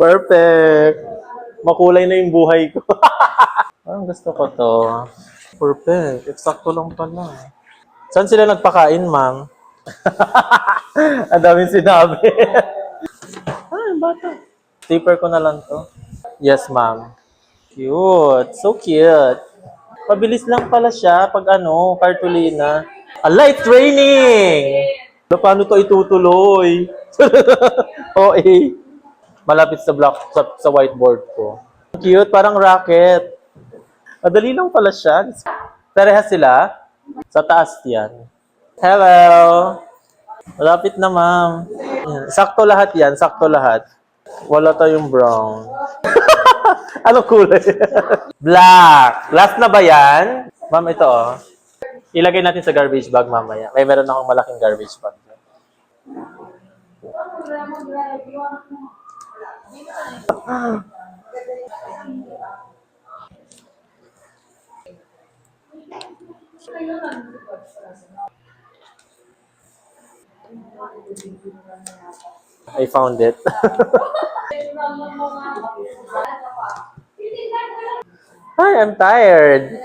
Perfect. Makulay na yung buhay ko. Parang gusto ko to. Perfect. Eksakto lang pala. Saan sila nagpakain, ma'am? Ang daming sinabi. Ay, bata. Taper ko na lang to. Yes, ma'am. Cute. So cute. Mabilis lang pala siya pag cartolina. A light training! Paano to itutuloy? OA. Malapit sa block sa whiteboard ko. Cute, parang rocket. Madali lang pala siya. Parehas sila. Sa taas yan. Hello! Malapit na, ma'am. Sakto lahat yan. Sakto lahat. Wala tayong brown. Anong kulay? Black. Last na ba yan? Ma'am, ito oh. Ilagay natin sa garbage bag mamaya. Meron akong malaking garbage bag. I found it. Hi, I'm tired.